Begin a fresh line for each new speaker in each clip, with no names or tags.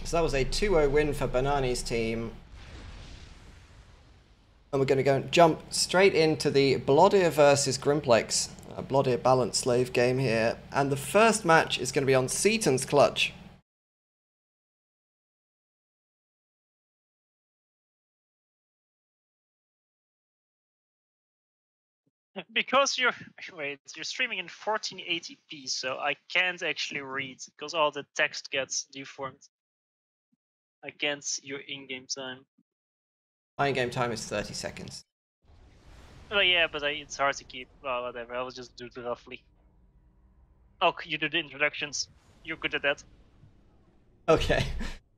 So that was a 2-0 win for Banani's team. And we're going to go and jump straight into the Blodir versus Grimplex. Blodir BalanceSlave game here. And the first match is going to be on Seton's clutch.
Because you're streaming in 1480p, so I can't actually read because all the text gets deformed. I can't see your in-game time.
My in-game time is 30 seconds.
Oh yeah, but it's hard to keep. Well, whatever. I'll just do it roughly. Oh, you do the introductions. You're good at that.
Okay.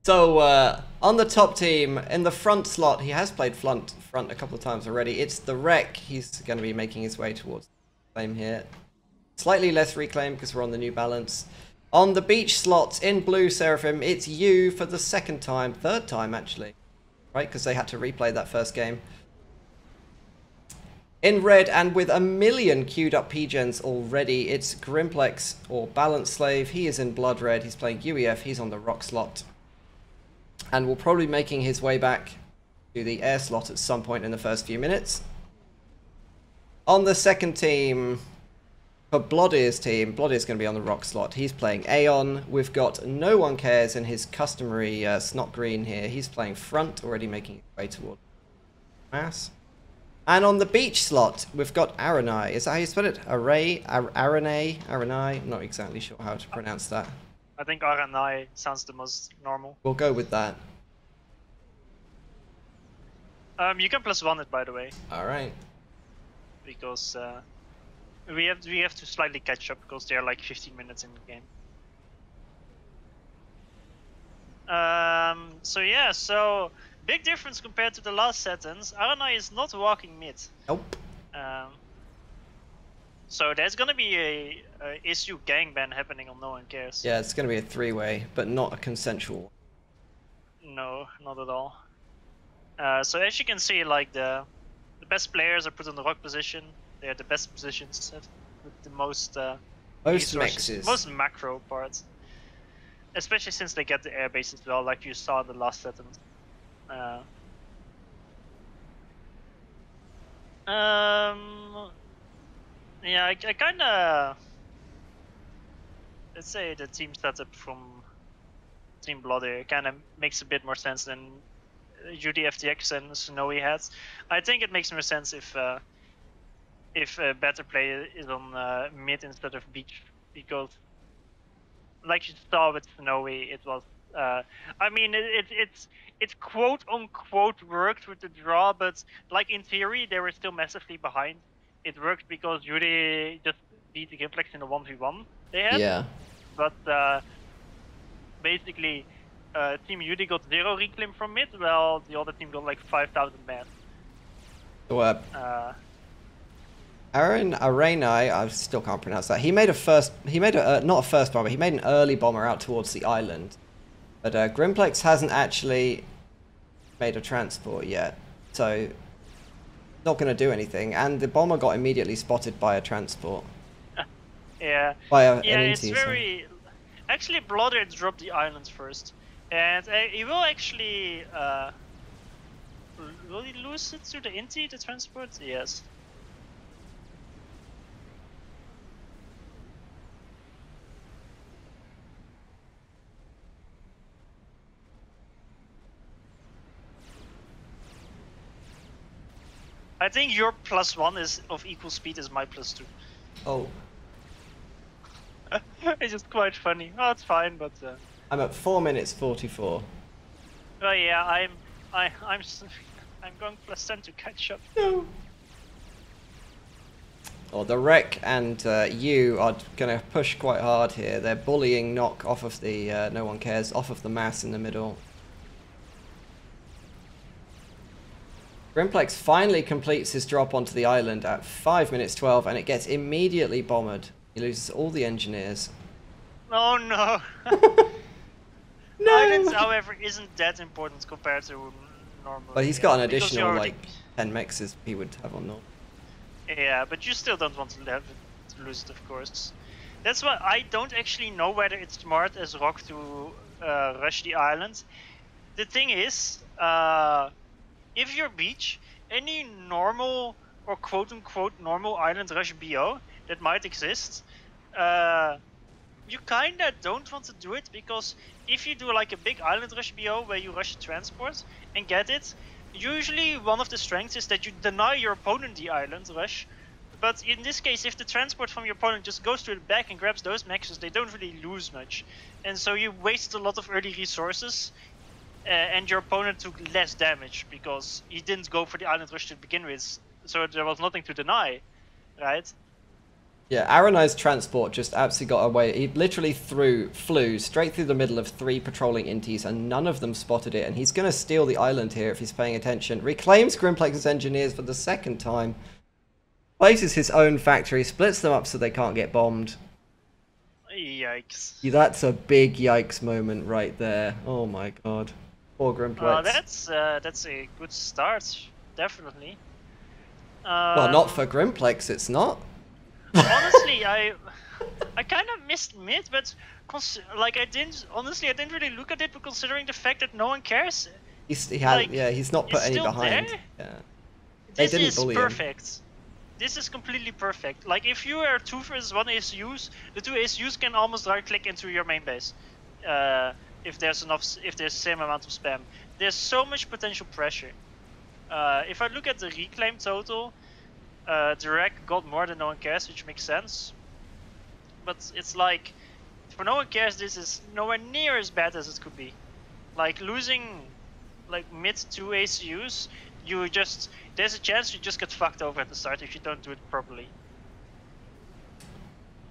So, on the top team, in the front slot, he has played front a couple of times already. It's the Wreck. He's going to be making his way towards the claim here. Slightly less reclaim because we're on the new balance. On the beach slot, in blue Seraphim, it's you for the third time actually. Right, because they had to replay that first game. In red, and with a million queued up P-gens already, it's Grimplex or BalanceSlave. He is in blood red. He's playing UEF. He's on the rock slot. And will probably be making his way back to the air slot at some point in the first few minutes. On the second team, for Blodir's team, Blodir's going to be on the rock slot. He's playing Aeon. We've got No One Cares in his customary snot green here. He's playing front, already making his way toward mass. And on the beach slot, we've got Aranai. Is that how you spell it? Aranai? Not exactly sure how to pronounce that.
I think Aranai sounds the most normal.
We'll go with that.
You can +1 it, by the way.
All right.
Because we have to slightly catch up because they're like 15 minutes in the game. So yeah, so big difference compared to the last Setons. Aranai is not walking mid.
Nope.
So there's gonna be a issue gangban happening on No One Cares.
Yeah, it's gonna be a three-way, but not a consensual.
No, not at all. So as you can see, like the best players are put in the rock position. They are the best positions with the most
mexes.
Most macro parts. Especially since they get the air base as well, like you saw in the last Seton. Yeah, I kind of, let's say the team setup from Team Blodir kind of makes a bit more sense than UDFTX and Snowy had. I think it makes more sense if a better player is on mid instead of beach, because like you saw with Snowy, it was I mean it's quote unquote worked with the draw, but like in theory they were still massively behind. It worked because Yuri just beat the Grimplex in a 1v1 they had.
Yeah.
But basically Team Yuri got 0 reclaim from mid, while the other team got like 5,000 mass.
So, Aranai, I still can't pronounce that. He made a not a first bomber, he made an early bomber out towards the island. But Grimplex hasn't actually made a transport yet, so not going to do anything. And the bomber got immediately spotted by a transport.
Yeah.
By an
it's
NT,
very... Actually, Blodir dropped the islands first. And he will actually... will he lose it to the Inti, the transport? Yes. I think your +1 is of equal speed as my +2.
Oh.
It's just quite funny. Oh, it's fine, but
I'm at 4 minutes 44.
Oh yeah, I'm going +10 to catch up.
No. Oh, the Wreck and you are going to push quite hard here. They're bullying Knock off of the No One Cares, off of the mass in the middle. Grimplex finally completes his drop onto the island at 5 minutes 12, and it gets immediately bombered. He loses all the engineers.
Oh no!
No!
Islands, however, isn't that important compared to normal.
But he's got an additional, like, 10 mexes he would have on normal.
Yeah, but you still don't want to lose it, of course. That's why I don't actually know whether it's smart as Rock to rush the island. The thing is, if you're beach, any normal or quote-unquote normal island rush BO that might exist, you kinda don't want to do it, because if you do like a big island rush BO where you rush transport and get it, usually one of the strengths is that you deny your opponent the island rush. But in this case, if the transport from your opponent just goes to the back and grabs those maxes, they don't really lose much. And so you waste a lot of early resources, and your opponent took less damage because he didn't go for the island rush to begin with, so there was nothing to deny, right?
Yeah, Aranai's transport just absolutely got away. He literally flew straight through the middle of 3 patrolling inties, and none of them spotted it. And he's going to steal the island here if he's paying attention. Reclaims Grimplex's engineers for the 2nd time. Places his own factory, splits them up so they can't get bombed.
Yikes.
Yeah, that's a big yikes moment right there. Oh my god. Poor Grimplex.
That's a good start, definitely.
Well, not for Grimplex, it's not.
Honestly, I kind of missed mid, but like I didn't really look at it, but considering the fact that no one cares,
He's not put any behind.
There?
Yeah.
This is perfect. This is completely perfect. Like if you are 2 versus 1 ASUs, the 2 ASUs can almost right click into your main base. If there's the same amount of spam. There's so much potential pressure. If I look at the reclaim total, the wreck got more than no one cares, which makes sense. But it's like, for no one cares, this is nowhere near as bad as it could be. Like losing like mid 2 ACUs, there's a chance you just get fucked over at the start if you don't do it properly.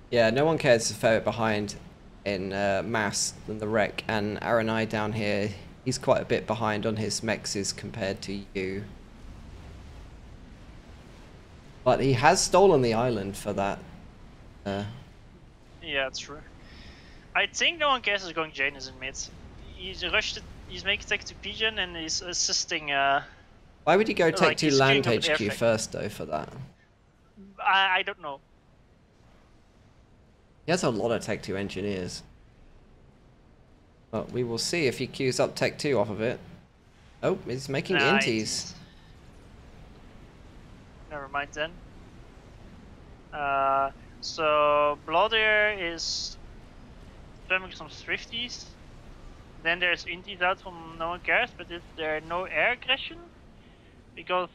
Yeah, no one cares is a fair bit behind in mass than the wreck, and Aranai down here, he's quite a bit behind on his mexes compared to you. But he has stolen the island for that.
Yeah, that's true. I think no one cares is going Janus in mid. He's rushed it, he's making tech to Pigeon and he's assisting.
Why would he go take
like,
to land HQ first though for that?
I don't know.
He has a lot of Tech 2 engineers. But we will see if he queues up Tech 2 off of it. Oh, he's making inties.
Never mind then. So Blodir is spamming some Swifties. Then there's inties out from no one cares, but is there no air aggression? Because,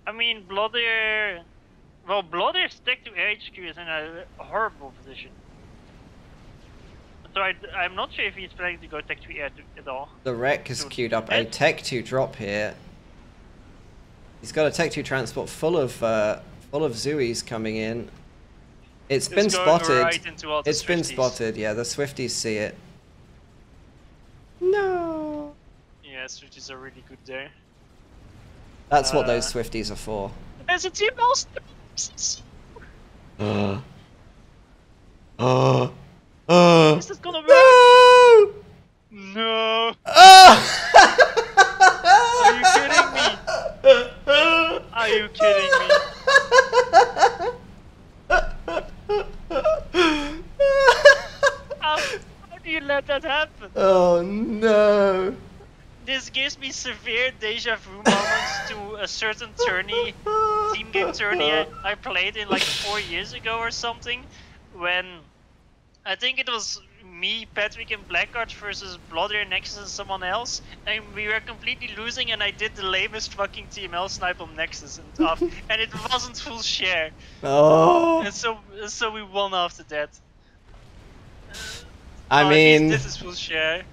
I mean, Blodir... Well, Blodir's Tech 2 HQ is in a horrible position. So I'm not sure if he's planning to go Tech 2 air at all.
The wreck has queued up a Tech 2 drop here. He's got a Tech 2 transport full of Zooies coming in. It's been spotted.
Right into
it's been spotted, yeah, the Swifties see it. No.
Yeah, Swifties are really good there.
That's what those Swifties are for.
There's a team else. Is this gonna work?
No!
No! Are you kidding me? How do you let that happen?
Oh no!
This gives me severe deja vu moments to a certain tourney, team game tourney I played in like 4 years ago or something, when I think it was me, Patrick, and Blackguard versus Blodir, Nexus, and someone else, and we were completely losing, and I did the lamest fucking TML snipe on Nexus and off, and it wasn't full share.
Oh.
And so we won after that.
I mean,
this is full share.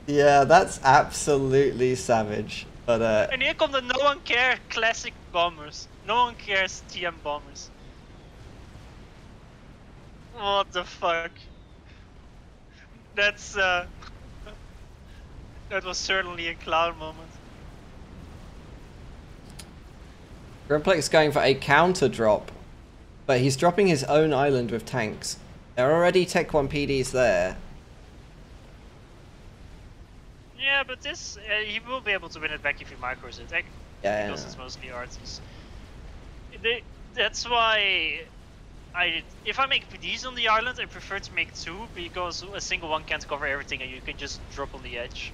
Yeah, that's absolutely savage. But
and here come the no one care classic bombers. No one cares TM bombers. What the fuck? That's that was certainly a clown moment.
Grimplex going for a counter drop, but he's dropping his own island with tanks. There are already Tech 1 PDs there.
Yeah, but this he will be able to win it back if he micros it, because it's mostly arties. That's why if I make PDs on the island, I prefer to make 2 because a single one can't cover everything and you can just drop on the edge.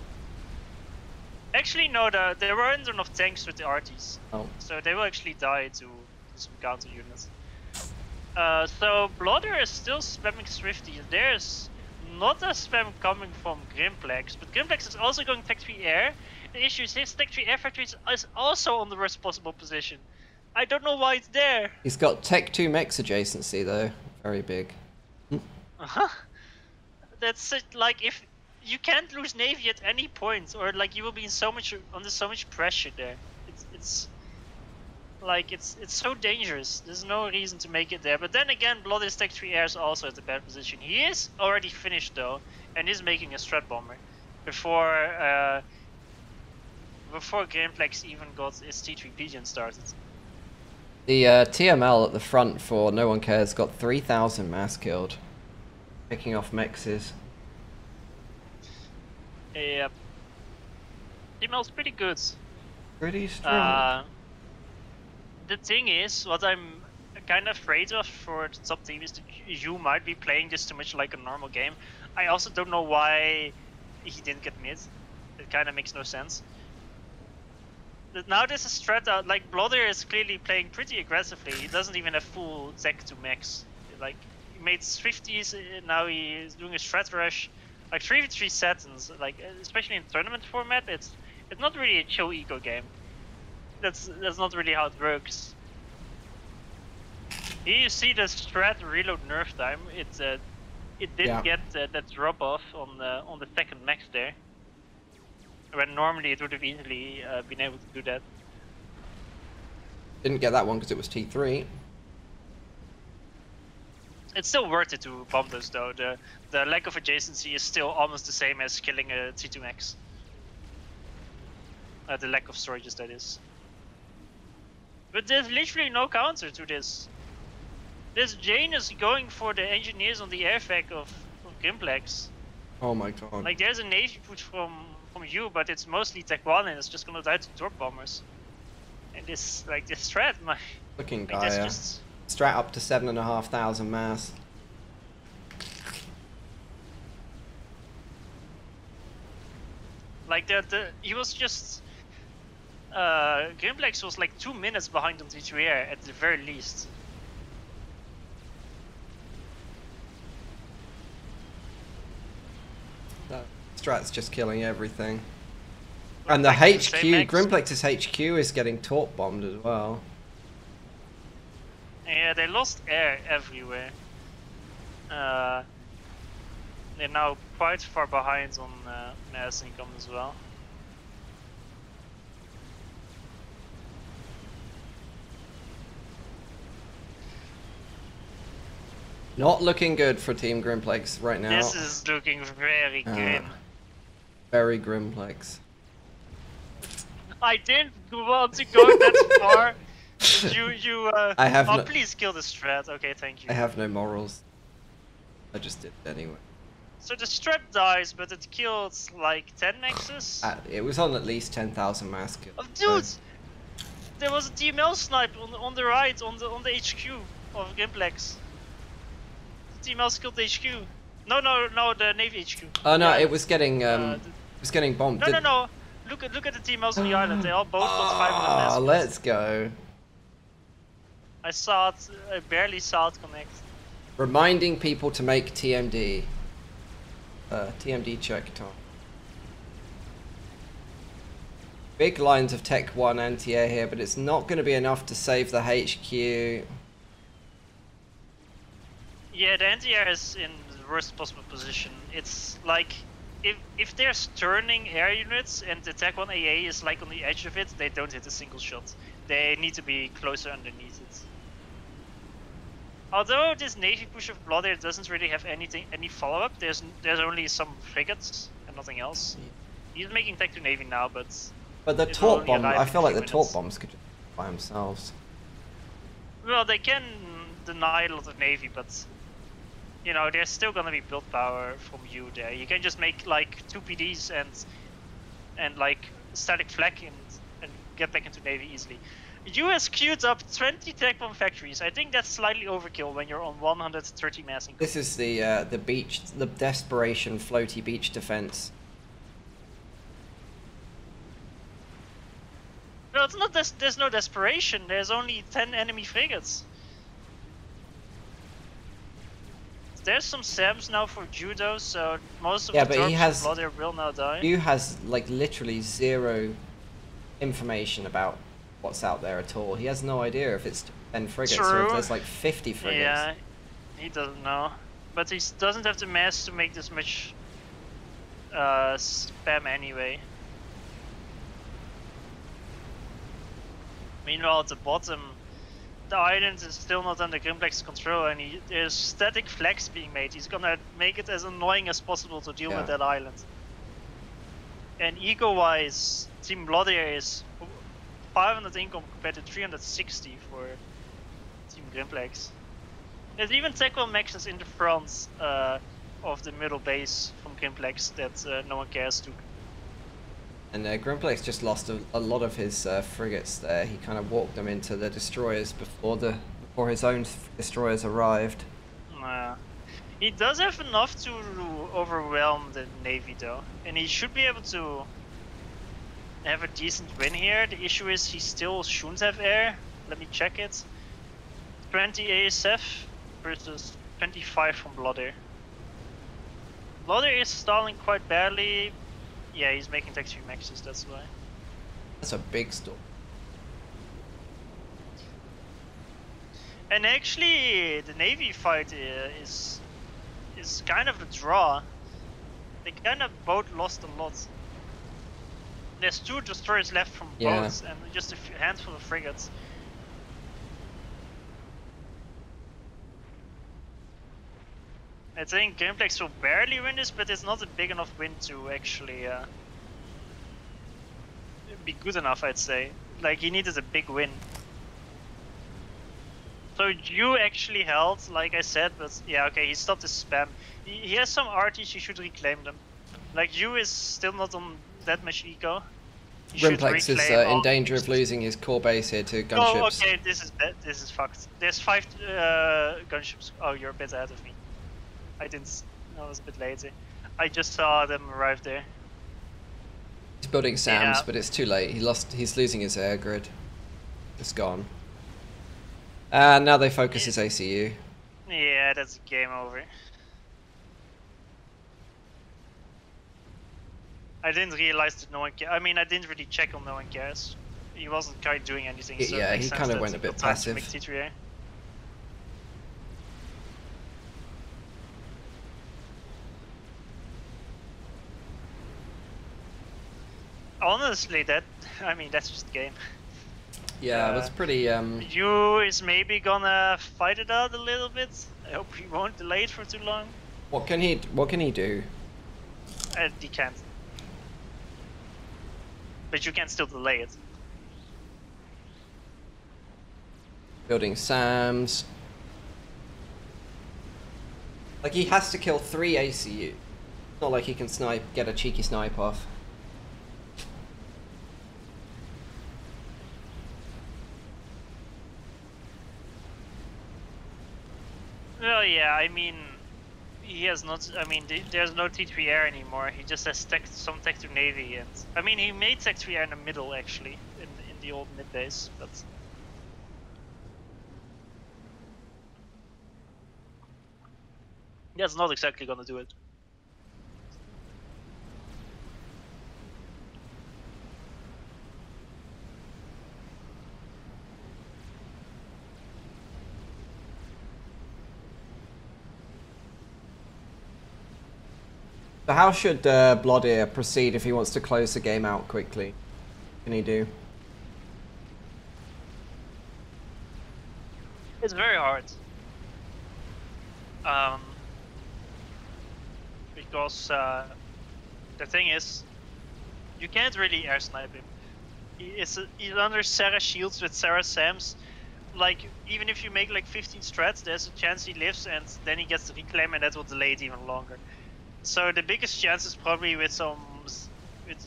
Actually, no, there weren't enough tanks with the arties.
Oh.
So they will actually die to some counter units. So Blodir is still spamming Swifty. There's not a spam coming from Grimplex, but Grimplex is also going Tech 3 Air. The issue is his Tech 3 Air factory is also on the worst possible position. I don't know why it's there.
He's got Tech 2 mechs adjacency though, very big.
That's it, like if you can't lose Navy at any point, or like you will be in under so much pressure there. It's so dangerous. There's no reason to make it there. But then again, Blodir's Tech 3 Air is also at a bad position. He is already finished though, and is making a Strat Bomber before Gameplex even got his T3 Pigeon started.
The TML at the front for No One Cares got 3,000 mass killed, picking off mexes.
Yep. TML's pretty good.
Pretty strong.
The thing is, what I'm kind of afraid of for the top team is that you might be playing this too much like a normal game. I also don't know why he didn't get mid. It kind of makes no sense. But now there's a strat out, like Blodir is clearly playing pretty aggressively. He doesn't even have full tech to max. Like, he made 50s, now he's doing a strat rush. Like 3v3 Setons, like especially in tournament format, it's not really a chill eco game. That's not really how it works. Here you see the strat reload nerf time. It didn't get that drop off on the second max there, when normally it would have easily been able to do that.
Didn't get that one because it was T3.
It's still worth it to bomb those though. The lack of adjacency is still almost the same as killing a T2 max. The lack of storages, that is. But there's literally no counter to this. This Jane is going for the engineers on the airfac of Gimplex.
Oh my god.
Like there's a navy push from you, but it's mostly Tech 1 and it's just gonna die to Derp bombers. And this strat,
looking
like,
dire.
Just...
Strat up to 7,500 mass.
Like he was just Grimplex was like 2 minutes behind on T3 Air at the very least.
That strat's just killing everything. And the HQ, Grimplex's HQ is getting torp bombed as well.
Yeah, they lost air everywhere. They're now quite far behind on mass income as well.
Not looking good for Team Grimplex right now.
This is looking very grim.
Very Grimplex.
I didn't want to go that far.
I have
oh, please kill the strat. Okay, thank you.
I have no morals. I just did it anyway.
So the strat dies, but it killed like 10 nexus?
It was on at least 10,000 mass kills.
Oh, dude! There was a TML snipe on the right, on the HQ of Gimplex. The TML killed the HQ. No, the Navy HQ.
Oh no, it was getting bombed.
No. Look at the TMLs on the island. They all both got 500 mass.
Oh, let's go.
I barely saw it connect.
Reminding people to make TMD. TMD check time. Big lines of Tech 1 anti-air here, but it's not going to be enough to save the HQ.
Yeah, the anti-air is in the worst possible position. It's like, if there's turning air units and the Tech 1 AA is like on the edge of it, they don't hit a single shot. They need to be closer underneath it. Although this Navy push of Blodir doesn't really have any follow-up, there's only some frigates and nothing else. He's making Tech 2 Navy now, but
the torp bomb, I feel like the torp bombs could just by themselves.
Well, they can deny a lot of Navy, but you know, there's still gonna be build power from you there. You can just make like 2 PDs and like static flag and get back into Navy easily. US queued up 20 tech bomb factories. I think that's slightly overkill when you're on 130 massing.
This is the beach, the desperation floaty beach defense.
No, it's not. There's no desperation. There's only 10 enemy frigates. There's some SAMs now for judo, so most of the Derps of Blodir will now die.
You has like literally zero information about what's out there at all. He has no idea if it's 10 frigates or if there's like 50 frigates.
Yeah, he doesn't know. But he doesn't have the mass to make this much spam anyway. Meanwhile, at the bottom, the island is still not under Grimplex's control, and there's static flags being made. He's gonna make it as annoying as possible to deal with that island. And eco-wise, Team Blodir is 500 income compared to 360 for Team Grimplex. There's even tackle maxes in the front of the middle base from Grimplex that no one cares to.
And Grimplex just lost a lot of his frigates there. He kind of walked them into the destroyers before his own destroyers arrived.
He does have enough to overwhelm the navy though, and he should be able to have a decent win here. The issue is he still shouldn't have air. Let me check it. 20 ASF versus 25 from Blodir. Blodir is stalling quite badly. Yeah, he's making tech 3 maxes, that's why.
That's a big stall.
And actually, the navy fight is kind of a draw. They kind of both lost a lot. There's 2 destroyers left from boats and just a handful of frigates. I think Grimplex will barely win this, but it's not a big enough win to actually be good enough, I'd say. Like, he needed a big win. So you actually held, like I said, but yeah, okay, he stopped his spam. He has some arties, you should reclaim them. Like, you is still not on that much eco.
Grimplex is in danger of losing his core base here to gunships.
Oh, okay, this is fucked. There's 5 gunships. Oh, you're a bit ahead of me. I was a bit lazy. I just saw them arrive there.
He's building SAMs, but it's too late. He's losing his air grid. It's gone. And now they focus his ACU.
Yeah, that's game over. I didn't realize that no one cares. I mean, I didn't really check on no one cares. He wasn't quite doing anything. So
yeah, he kind of went a bit passive.
Honestly, that's just game.
Yeah, that's pretty.
You is maybe gonna fight it out a little bit. I hope he won't delay it for too long.
What can he do?
He can't. But you can still delay it.
Building SAMs. Like, he has to kill 3 ACU. It's not like he can get a cheeky snipe off.
Well, yeah, I mean, he has not. I mean, there's no T3 air anymore. He just has some tech to navy, and I mean, he made tech 3 air in the middle actually, in the old mid base, but that's not exactly gonna do it.
So how should Blodir proceed if he wants to close the game out quickly? What can he do?
It's very hard. Because the thing is, you can't really air snipe him. He's under Sarah shields with Sarah Sams. Like, even if you make like 15 strats, there's a chance he lives, and then he gets the reclaim, and that will delay it even longer. So the biggest chance is probably with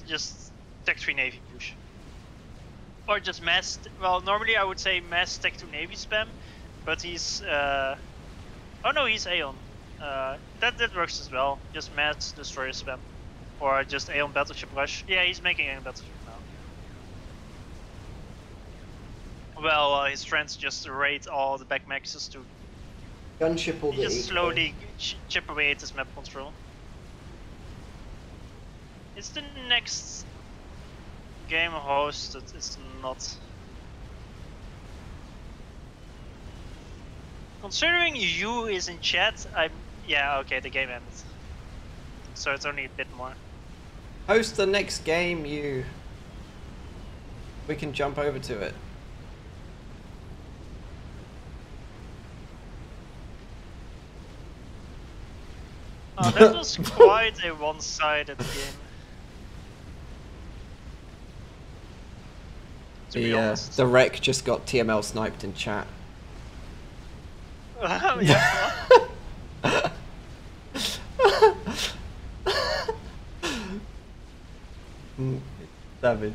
just Tech 3 Navy push. Or just mass. Well, normally I would say mass tech to navy spam, but he's. Oh no, he's Aeon. That works as well. Just mass destroyer spam, or just Aeon battleship rush. Yeah, he's making Aeon battleship now. Well, his friends just raid all the back maxes to
Gunship all the
just
eco.
slowly chip away at his map control. It's the next game hosted. It's not. Considering you is in chat, yeah, okay, the game ended. So it's only a bit more.
Host the next game, you. We can jump over to it.
That was quite a one-sided game.
The wreck just got TML sniped in chat.
Yeah.
Savage.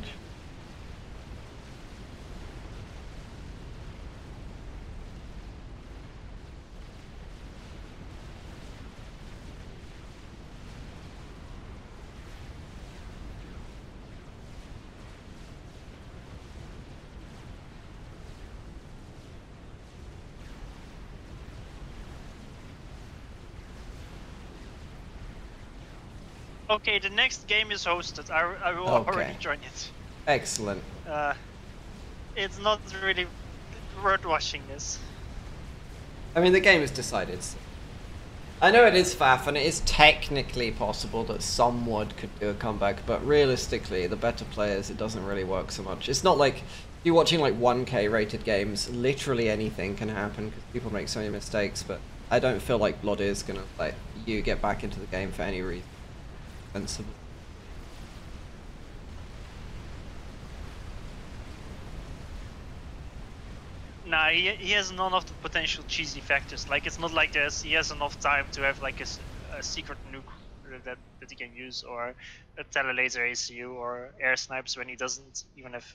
Okay, the next game is hosted. I will already join it.
Excellent.
It's not really worth watching this.
I mean, the game is decided. So. I know it is FAF, and it is technically possible that someone could do a comeback, but realistically, the better players, it doesn't really work so much. It's not like you're watching like 1K rated games. Literally anything can happen because people make so many mistakes. But I don't feel like Blodir is gonna let you get back into the game for any reason. Sensible.
Nah, he has none of the potential cheesy factors. Like, it's not like he has enough time to have like a secret nuke that he can use, or a telelaser ACU, or air snipes when he doesn't even have